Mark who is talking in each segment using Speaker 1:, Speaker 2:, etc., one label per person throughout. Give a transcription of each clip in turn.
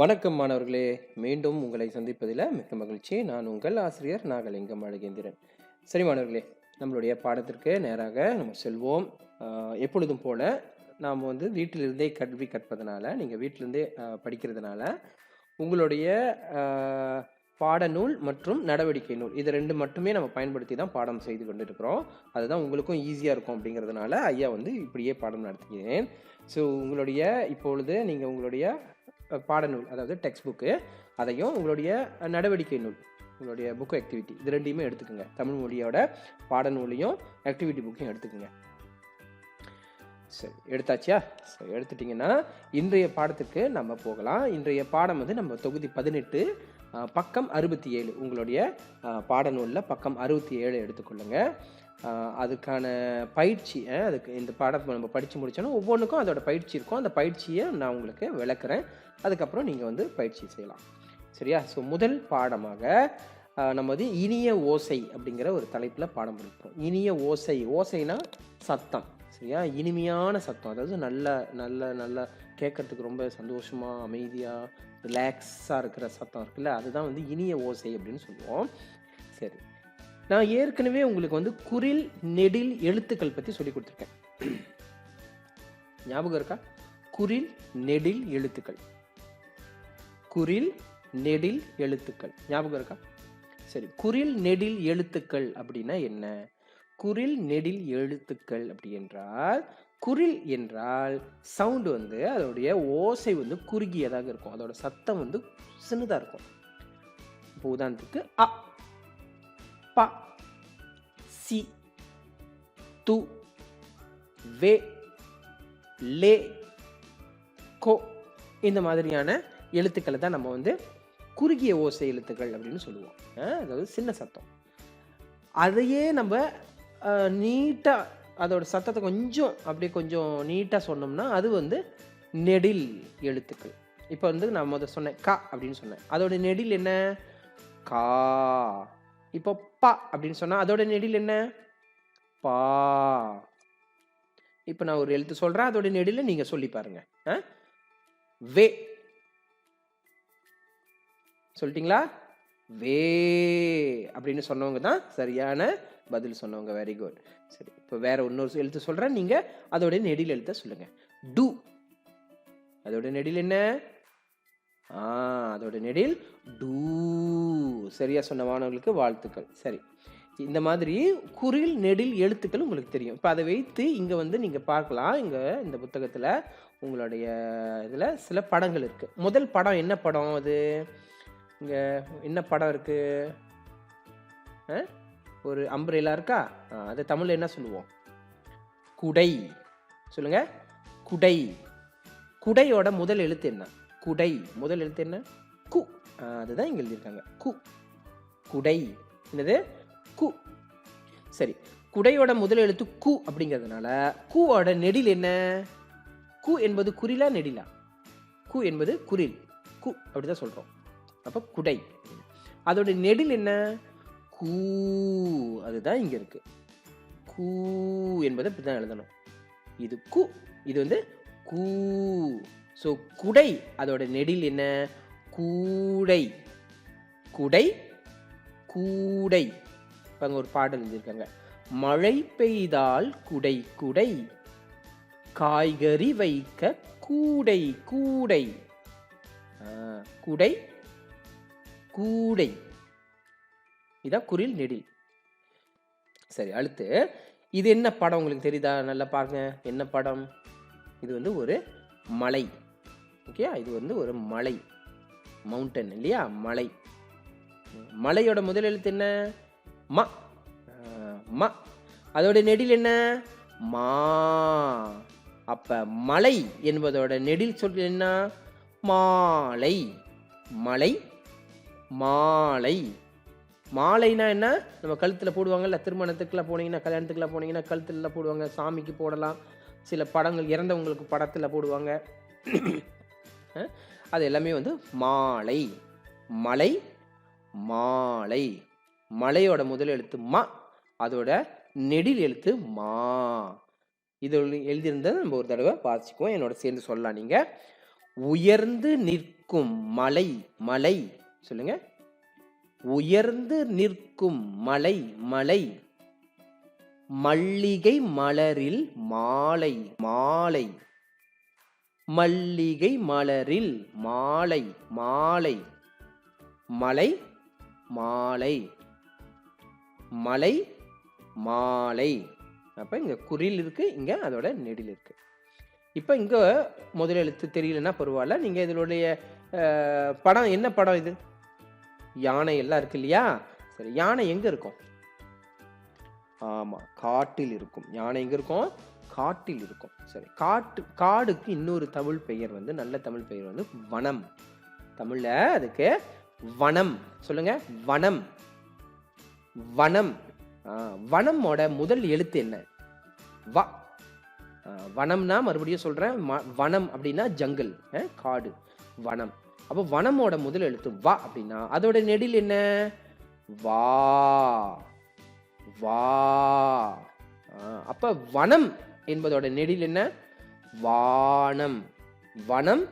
Speaker 1: வணக்கம் மாணவர்களே, மீண்டும் உங்களை சந்திப்பதில் மிக்க மகிழ்ச்சி. நான் உங்கள் ஆசிரியர் நாகலிங்கம் அழகேந்திரன். சரி மாணவர்களே, நம்மளுடைய பாடத்திற்கு நேராக நம்ம செல்வோம். எப்பொழுதும் போல நாம் வீட்டிலிருந்தே கல்வி கற்பதனால, நீங்கள் வீட்டிலிருந்தே படிக்கிறதுனால உங்களுடைய பாடநூல் மற்றும் நடவடிக்கை நூல் இது ரெண்டு மட்டுமே நம்ம பயன்படுத்தி தான் பாடம் செய்து கொண்டு இருக்கிறோம். அதுதான் உங்களுக்கும் ஈஸியாக இருக்கும் அப்படிங்கிறதுனால ஐயா இப்படியே பாடம் நடத்துகிறேன். ஸோ இப்பொழுது நீங்கள் உங்களுடைய பாடநூல், அதாவது டெக்ஸ்ட் புக்கு, அதையும் உங்களுடைய நடவடிக்கை நூல், உங்களுடைய புக் ஆக்டிவிட்டி, இது ரெண்டையுமே எடுத்துக்கோங்க. தமிழ் மொழியோட பாடநூலையும் ஆக்டிவிட்டி புக்கையும் எடுத்துக்கோங்க. சரி, எடுத்தாச்சா? சரி, எடுத்துட்டிங்கன்னா இன்றைய பாடத்துக்கு நம்ம போகலாம். இன்றைய பாடம் நம்ம தொகுதி 18 பக்கம் 67, உங்களுடைய பாடநூலில் பக்கம் 67 எடுத்துக்கொள்ளுங்க. அதுக்கான பயிற்சி, அதுக்கு இந்த பாடத்தை நம்ம படித்து முடித்தோன்னா ஒவ்வொன்றுக்கும் அதோட பயிற்சி இருக்கும். அந்த பயிற்சியை நான் உங்களுக்கு விளக்குறேன். அதுக்கப்புறம் நீங்கள் பயிற்சி செய்யலாம். சரியா? ஸோ முதல் பாடமாக நம்ம இனிய ஓசை அப்படிங்கிற ஒரு தலைப்பில் பாடம் படிப்போம். இனிய ஓசை, ஓசைனா சத்தம். சரியா? இனிமையான சத்தம், அதாவது நல்ல நல்ல நல்ல கேட்கறதுக்கு ரொம்ப சந்தோஷமாக, அமைதியாக, ரிலாக்ஸாக இருக்கிற சத்தம் இருக்குல்ல, அதுதான் இனிய ஓசை அப்படின்னு சொல்லுவோம். சரி, நான் ஏற்கனவே உங்களுக்கு குறில் நெடில் எழுத்துக்கள் பற்றி சொல்லி கொடுத்துருக்கேன். ஞாபகம் இருக்கா? குறில் நெடில் எழுத்துக்கள், குறில் நெடில் எழுத்துக்கள் ஞாபகம் இருக்கா? சரி, குறில் நெடில் எழுத்துக்கள் அப்படின்னா என்ன? குறில் நெடில் எழுத்துக்கள் அப்படி என்றால், குறில் என்றால் சவுண்டு அதோடைய ஓசை குறுகியதாக இருக்கும், அதோட சத்தம் சின்னதாக இருக்கும். இப்போ உதாரணத்துக்கு அ, ப, சி, து, வே, லே, கோ, இந்த மாதிரியான எழுத்துக்களை தான் நம்ம குறுகிய ஓசை எழுத்துக்கள் அப்படின்னு சொல்லுவோம். அதாவது சின்ன சத்தம். அதையே நம்ம நீட்டாக அதோட சத்தத்தை கொஞ்சம் நீட்டாக சொன்னோம்னா அது நெடில் எழுத்துக்கள். இப்போ நான் சொன்னேன் க அப்படின்னு சொன்னேன், அதோட நெடில் என்ன? கா. இப்போ ப அப்படின்னு சொன்னால் அதோட நெடில் என்ன? பா. இப்போ நான் ஒரு எழுத்து சொல்கிறேன், அதோட நெடில் நீங்கள் சொல்லி பாருங்க. வே சொல்லிட்டீங்களா? வே அப்படின்னு சொன்னவங்க தான் சரியான பதில் சொன்னவங்க. Very good. சரி, இப்போ வேற இன்னொரு எழுத்து சொல்கிறேன், நீங்கள் அதோட நெடில் எழுத்த சொல்லுங்க. டு, அதோட நெடில் என்ன? அதோட நெடில் டூ. சரியா சொன்ன மாணவர்களுக்கு வாழ்த்துக்கள். சரி, இந்த மாதிரி குறில் நெடில் எழுத்துக்கள் உங்களுக்கு தெரியும். இப்போ அதை வைத்து இங்கே நீங்கள் பார்க்கலாம். இங்கே இந்த புத்தகத்தில் உங்களுடைய இதில் சில படங்கள் இருக்குது. முதல் படம் என்ன படம்? அது இங்கே என்ன படம் இருக்குது? ஒரு அம்ப்ரெல்லா இருக்கா? அது தமிழில் என்ன சொல்லுவோம்? குடை. சொல்லுங்க, குடை. குடையோட முதல் எழுத்து என்ன? குடை முதல் எழுத்து என்ன? கு. அதுதான் இங்கே எழுதியிருக்காங்க, கு. குடை. என்னது? கு. சரி, குடையோட முதல் எழுத்து கு அப்படிங்கிறதுனால குவோட நெடில் என்ன? கு என்பது குறிலா நெடிலா? கு என்பது குறில், கு அப்படிதான் சொல்றோம். அப்போ குடை. அதோட நெடில் என்ன? கூ. அதுதான் இங்க இருக்கு. கூ என்பதை இப்படிதான் எழுதணும். இது கு, இது கூ. ஸோ குடை, அதோட நெடில் என்ன? கூடை. குடை, கூடை. இப்போ அங்கே ஒரு பாடல் எழுதியிருக்காங்க. மழை பெய்தால் குடை குடை, காய்கறி வைக்க கூடை கூடை. குடை, கூடை. இதான் குறில் நெடில். சரி, அடுத்து இது என்ன படம் உங்களுக்கு தெரியுதா? நல்லா பாருங்க, என்ன படம்? இது ஒரு மலை. ஓகே, இது ஒரு மலை, மவுண்டன் இல்லையா? மலை. மலையோட முதல் எழுத்து என்ன? ம. ம. அதோட நெடில் என்ன? மா. அப்ப மலை என்பதோட நெடில் சொல் என்ன? மாலை. மலை, மாலை. மாலைனா என்ன? நம்ம கழுத்தில் போடுவாங்கல்ல, திருமணத்துக்குலாம் போனீங்கன்னா, கல்யாணத்துக்குலாம் போனீங்கன்னா கழுத்துலலாம் போடுவாங்க, சாமிக்கு போடலாம், சில படங்கள் இறந்தவங்களுக்கு படத்தில் போடுவாங்க. அது எல்லாமே மாலை. மலை, மாலை. மலையோட முதல் எழுத்து ம, அதோட நெடில் எழுத்து மா. இது எழுதியிருந்தது நம்ம ஒரு தடவை வாசிக்குவோம், என்னோட சேர்ந்து சொல்லலாம். நீங்க உயர்ந்து நிற்கும் நிற்கும் மலை மலை சொல்லுங்க. உயர்ந்து நிற்கும் மலை மலை. மல்லிகை மலரில் மாலை மாலை. மல்லிகை மலரில் மாலை மாலை. மலை மாலை மலை மாலை. அப்ப இங்க குறில் இருக்கு, இங்க அதோட நெடில் இருக்கு. இப்ப இங்க முதல் எழுத்து தெரியலன்னா பரவாயில்ல. நீங்க இதனுடைய படம் என்ன படம் இது? யானை எல்லாம் இருக்கு இல்லையா? சரி, யானை எங்க இருக்கும்? ஆமா, காட்டில் இருக்கும். யானை எங்க இருக்கும்? காட்டில் இருக்கும். சரி, காடுக்கு இன்னொரு தமிழ் பெயர் வந்து, நல்ல தமிழ் பெயர் வந்து வனம். தமிழ்ல அதுக்கு வனம் சொல்லுங்க. வனம் வனம். வனமோட முதல் எழுத்து என்ன? வ. வனம்னா மறுபடியும் சொல்றேன், வனம் அப்படின்னா ஜங்கல், காடு, வனம். அப்போ வனமோட முதல் எழுத்து வ அப்படின்னா அதோட நெடில் என்ன? வா வா. அப்ப வனம் என்பதோட நெடில் என்ன? வானம் வனம்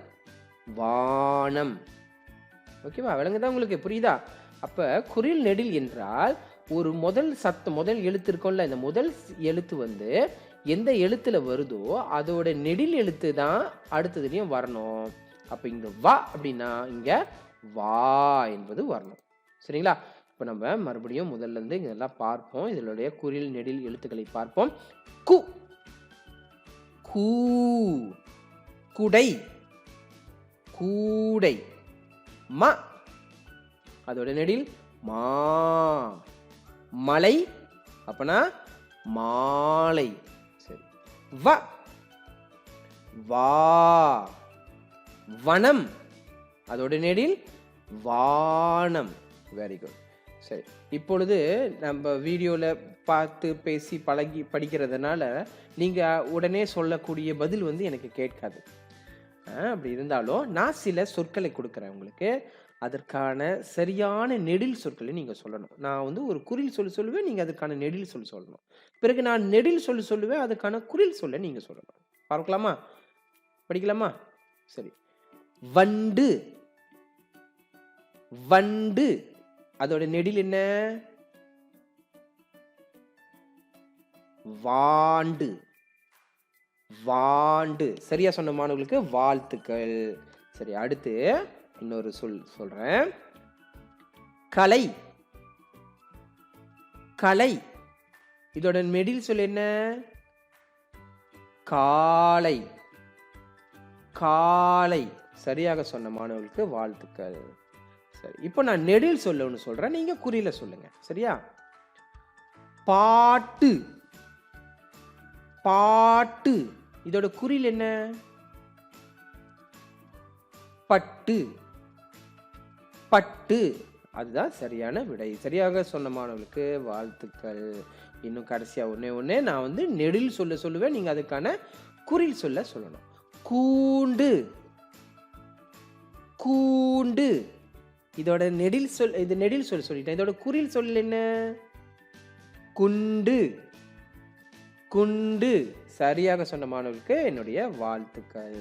Speaker 1: வானம். ஓகேவா? விளங்குதா உங்களுக்கு? புரியுதா? அப்ப குறில் நெடில் என்றால் ஒரு முதல் எழுத்து இருக்கும்ல, இந்த முதல் எழுத்து வந்து எந்த எழுத்துல வருதோ அதோட நெடில் எழுத்து தான் அடுத்ததுலயும் வரணும். அப்ப இங்க வா அப்படின்னா இங்க வா என்பது வரணும். சரிங்களா? இப்ப நம்ம மறுபடியும் முதல்ல இருந்து இதெல்லாம் பார்ப்போம். இதனுடைய குறில் நெடில் எழுத்துக்களை பார்ப்போம். கு கூ குடை கூடை. ம அதோட நெடில் மா மலை அப்பனா மாலை. சரி, வ வா வனம் அதோட நெடில் வானம். Very good. சரி, இப்பொழுது நம்ம வீடியோவில் பார்த்து பேசி பழகி படிக்கிறதுனால நீங்கள் உடனே சொல்லக்கூடிய பதில் வந்து எனக்கு கேட்காது. அப்படி இருந்தாலும் நான் சில சொற்களை கொடுக்குறேன் உங்களுக்கு. அதற்கான சரியான நெடில் சொற்களை நீங்கள் சொல்லணும். நான் வந்து ஒரு குறில் சொல்லுவேன், நீங்கள் அதுக்கான நெடில் சொல்லணும். பிறகு நான் நெடில் சொல்லுவேன், அதுக்கான குறில் சொல்ல நீங்கள் சொல்லணும். பார்க்கலாமா? படிக்கலாமா? சரி. வண்டு வண்டு அதோட நெடில் என்ன? வாண்டு வாண்டு. சரியா சொன்ன மாணவர்களுக்கு வாழ்த்துக்கள். சரி, அடுத்து இன்னொரு சொல்றேன். கலை கலை இதோட நெடில் சொல் என்ன? காலை காலை. சரியாக சொன்ன மாணவர்களுக்கு வாழ்த்துக்கள். சரி, இப்போ நான் நெடில் சொல்ல சொல்றேன், நீங்க குறியில சொல்லுங்க. சரியா? பாட்டு பாட்டு இதோட குறில் என்ன? பட்டு பட்டு. அதுதான் சரியான விடை. சரியாக சொன்ன மாணவர்களுக்கு வாழ்த்துக்கள். இன்னும் கடைசியா ஒன்னே நான் வந்து நெடில் சொல்லுவேன், நீங்க அதுக்கான குறில் சொல்லணும். கூண்டு கூண்டு இதோட நெடில் சொல். இது நெடில் சொல்லிட்டேன். இதோட குறில் சொல் என்ன? குண்டு குண்டு. சரியாக சொன்ன மாணவர்களுக்கு என்னுடைய வாழ்த்துக்கள்.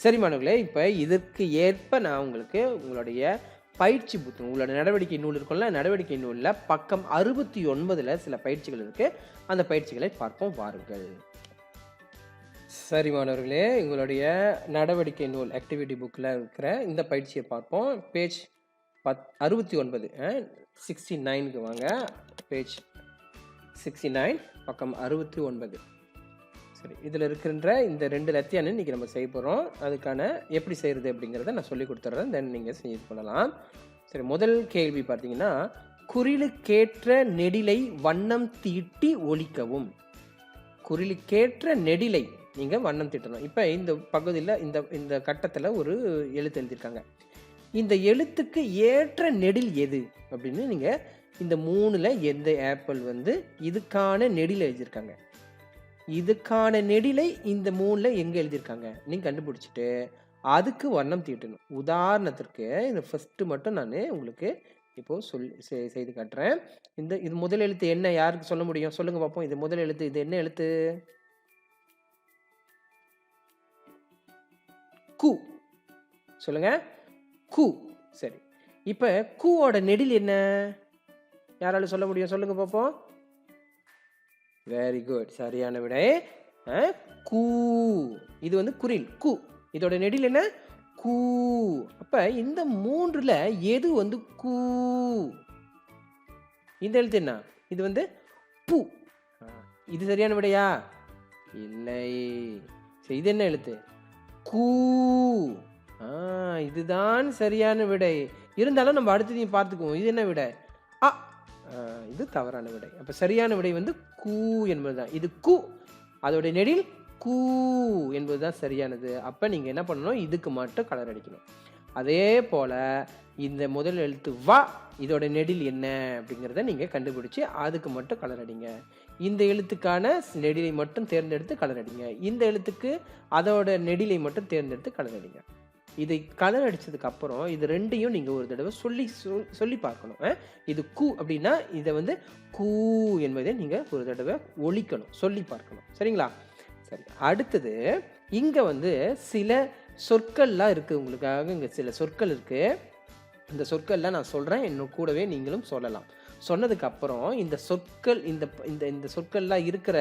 Speaker 1: சரி மாணவர்களே, இப்போ இதற்கு ஏற்ப நான் உங்களுக்கு உங்களுடைய பயிற்சி புத்தகம், உங்களோட நடவடிக்கை நூல் இருக்கும்ல, நடவடிக்கை நூலில் பக்கம் 69 சில பயிற்சிகள் இருக்கு. அந்த பயிற்சிகளை பார்ப்போம் வாருங்கள். சரி மாணவர்களே, உங்களுடைய நடவடிக்கை நூல் ஆக்டிவிட்டி புக்கில் இருக்கிற இந்த பயிற்சியை பார்ப்போம். பேஜ் 69 69க்கு வாங்க. பேஜ் 69 பக்கம் 69. சரி, இதில் இருக்கின்ற இந்த 2 லத்தியான இன்றைக்கி நம்ம செய்ய போகிறோம். அதுக்கான எப்படி செய்கிறது அப்படிங்கிறத நான் சொல்லி கொடுத்துட்றேன். தென் நீங்கள் செய்து பண்ணலாம். சரி, முதல் கேள்வி பார்த்தீங்கன்னா, குறிலுக்கேற்ற நெடிலை வண்ணம் தீட்டி ஒலிக்கவும். குறிலுக்கேற்ற நெடிலை நீங்கள் வண்ணம் தீட்டணும். இப்போ இந்த பகுதியில் இந்த கட்டத்தில் ஒரு எழுத்து எழுதியிருக்காங்க. இந்த எழுத்துக்கு ஏற்ற நெடில் எது அப்படின்னு நீங்கள் இந்த 3ல் எந்த ஆப்பிள் வந்து இதுக்கான நெடில் எழுதியிருக்காங்க, இதுக்கான நெடிலை இந்த 3ல் எங்கே எழுதியிருக்காங்க நீங்கள் கண்டுபிடிச்சிட்டு அதுக்கு வண்ணம் தீட்டணும். உதாரணத்திற்கு இந்த ஃபர்ஸ்ட் மட்டும் நான் உங்களுக்கு இப்போ செய்து காட்டுறேன். இது முதல் எழுத்து என்ன? யாருக்கு சொல்ல முடியும்? சொல்லுங்க பார்ப்போம். இது முதல் எழுத்து. இது என்ன எழுத்து? கு. சொல்லுங்க. கு. சரி, இப்போ கூவோட நெடில் என்ன? யாராலும் சொல்ல முடியும்? சொல்லுங்க பார்ப்போம். வெரி குட், சரியான விடை. கூ. இது வந்து குறில் கு. இதோட நெடில் என்ன? கூ. அப்ப இந்த மூன்றுல எது வந்து கூ? இந்த எழுத்து என்ன? இது வந்து பு. இது சரியான விடையா? இல்லை. சரி, இது என்ன எழுத்து? கூ. இதுதான் சரியான விடை. இருந்தாலும் நம்ம அடுத்ததையும் பார்த்துக்குவோம். இது என்ன விடை? அ. இது தவறான விடை. அப்ப சரியான விடை வந்து கூ என்பதுதான். இது கு, அதோட நெடில் கூ என்பதுதான் சரியானது. அப்ப நீங்க என்ன பண்ணணும்? இதுக்கு மட்டும் கலர் அடிக்கணும். அதே போல இந்த முதல் எழுத்து வ, இதோட நெடில் என்ன அப்படிங்கிறத நீங்க கண்டுபிடிச்சு அதுக்கு மட்டும் கலர் அடிங்க. இந்த எழுத்துக்கான நெடிலை மட்டும் தேர்ந்தெடுத்து கலர் அடிங்க. இந்த எழுத்துக்கு அதோட நெடிலை மட்டும் தேர்ந்தெடுத்து கலர் அடிங்க. இதை கலர் அடிச்சதுக்கு அப்புறம் இது ரெண்டையும் நீங்க ஒரு தடவை சொல்லி பார்க்கணும். இது கு அப்படின்னா இதை வந்து கூ என்பதை நீங்க ஒரு தடவை ஒலிக்கணும், சொல்லி பார்க்கணும். சரிங்களா? சரி, அடுத்தது இங்க வந்து சில சொற்கள்லாம் இருக்கு. உங்களுக்காக இங்க சில சொற்கள் இருக்கு. இந்த சொற்கள்லாம் நான் சொல்றேன், இன்னும் கூடவே நீங்களும் சொல்லலாம். சொன்னதுக்கு அப்புறம் இந்த சொற்கள் இந்த இந்த இந்த சொற்கள்லாம் இருக்கிற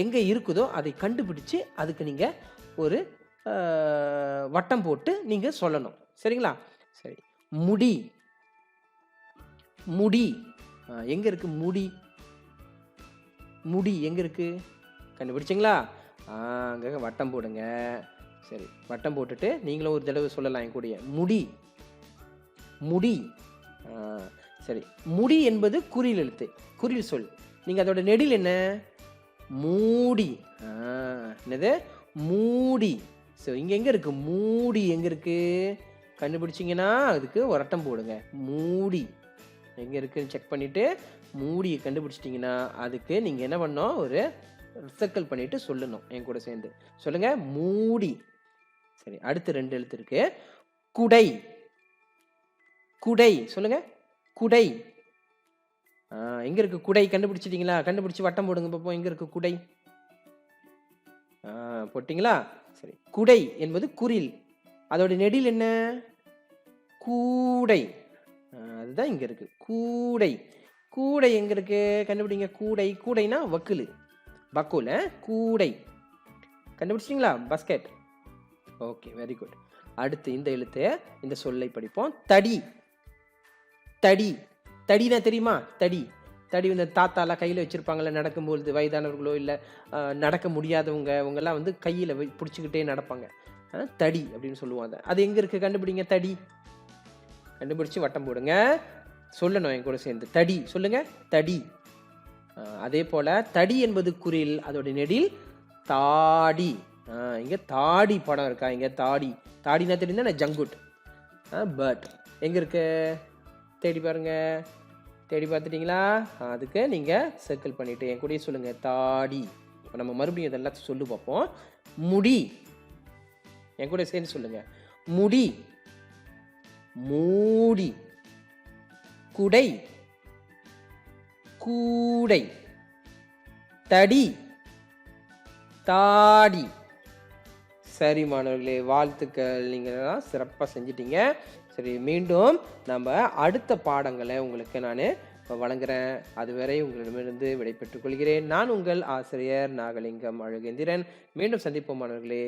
Speaker 1: எங்க இருக்குதோ அதை கண்டுபிடிச்சு அதுக்கு நீங்க ஒரு வட்டம் போட்டு நீங்க சொல்லணும். சரிங்களா? சரி, முடி. முடி எங்க இருக்கு? முடி, முடி எங்க இருக்கு? கண்டுபிடிச்சிங்களா? அங்க வட்டம் போடுங்க. சரி, வட்டம் போட்டுட்டு நீங்களும் ஒரு தடவை சொல்லலாம் என் கூடயே. முடி, முடி. சரி, முடி என்பது குறில் எழுத்து, குறில் சொல். நீங்க அதோட நெடில் என்ன? மூடி. என்னது? மூடி. ஸோ இங்கே எங்கே இருக்குது? மூடி எங்கே இருக்குது? கண்டுபிடிச்சிங்கன்னா அதுக்கு வட்டம் போடுங்க. மூடி எங்கே இருக்குதுன்னு செக் பண்ணிவிட்டு மூடியை கண்டுபிடிச்சிட்டிங்கன்னா அதுக்கு நீங்கள் என்ன பண்ணணும்? ஒரு சர்க்கிள் பண்ணிவிட்டு சொல்லணும். என் கூட சேர்ந்து சொல்லுங்கள், மூடி. சரி, அடுத்து ரெண்டு எழுத்து இருக்கு. குடை. குடை சொல்லுங்க. குடை. எங்க இருக்கு குடை? கண்டுபிடிச்சிட்டீங்களா? கண்டுபிடிச்சு வட்டம் போடுங்க பார்ப்போம். எங்க இருக்கு குடை? போட்டிங்களா? சரி, குடை என்பது குறில், அதோட நெடில் என்ன? கூடை. அதுதான் இங்க இருக்கு, கூடை. கூடை எங்க இருக்கு? கண்டுபிடிங்க. கூடை. கூடைனா வக்குலு, பக்குல. கூடை கண்டுபிடிச்சிங்களா? பஸ்கெட். Okay, very good. அடுத்து இந்த எழுத்து, இந்த சொல்லை படிப்போம். தடி. தடி. தடினா தெரியுமா? தடி. தடி இந்த தாத்தாலாம் கையில் வச்சுருப்பாங்கள்ல நடக்கும்பொழுது, வயதானவர்களோ இல்லை நடக்க முடியாதவங்க அவங்கெல்லாம் வந்து கையில் பிடிச்சிக்கிட்டே நடப்பாங்க. தடி அப்படின்னு சொல்லுவாங்க. அது எங்கே இருக்குது? கண்டுபிடிங்க. தடி. கண்டுபிடிச்சி வட்டம் போடுங்க. சொல்லணும் என் கூட சேர்ந்து. தடி சொல்லுங்க. தடி. அதே போல் தடி என்பது குறில், அதோட நெடில் தாடி. இங்கே தாடி படம் இருக்கா? இங்கே தாடி. தாடினா தெரியுதா? ஜங்குட். பட் எங்கே இருக்கு? தேடி பாருங்க. தேடி பார்த்துட்டிங்களா? அதுக்கு நீங்கள் சர்க்கிள் பண்ணிவிட்டு என் கூடயே சொல்லுங்கள், தாடி. இப்போ நம்ம மறுபடியும் இதெல்லாம் சொல்லி பார்ப்போம். முடி. என் கூட சேர்ந்து சொல்லுங்கள், முடி. மூடி. குடை. கூடை. தடி. தாடி. சரி மாணவர்களே, வாழ்த்துக்கள். நீங்கள் சிறப்பாக செஞ்சிட்டீங்க. சரி, மீண்டும் நம்ம அடுத்த பாடங்களை உங்களுக்கு நான் வழங்குகிறேன். அதுவரை உங்களிடமிருந்து விடைபெற்றுக் கொள்கிறேன். நான் உங்கள் ஆசிரியர் நாகலிங்கம் அழகேந்திரன். மீண்டும் சந்திப்போம் மாணவர்களே.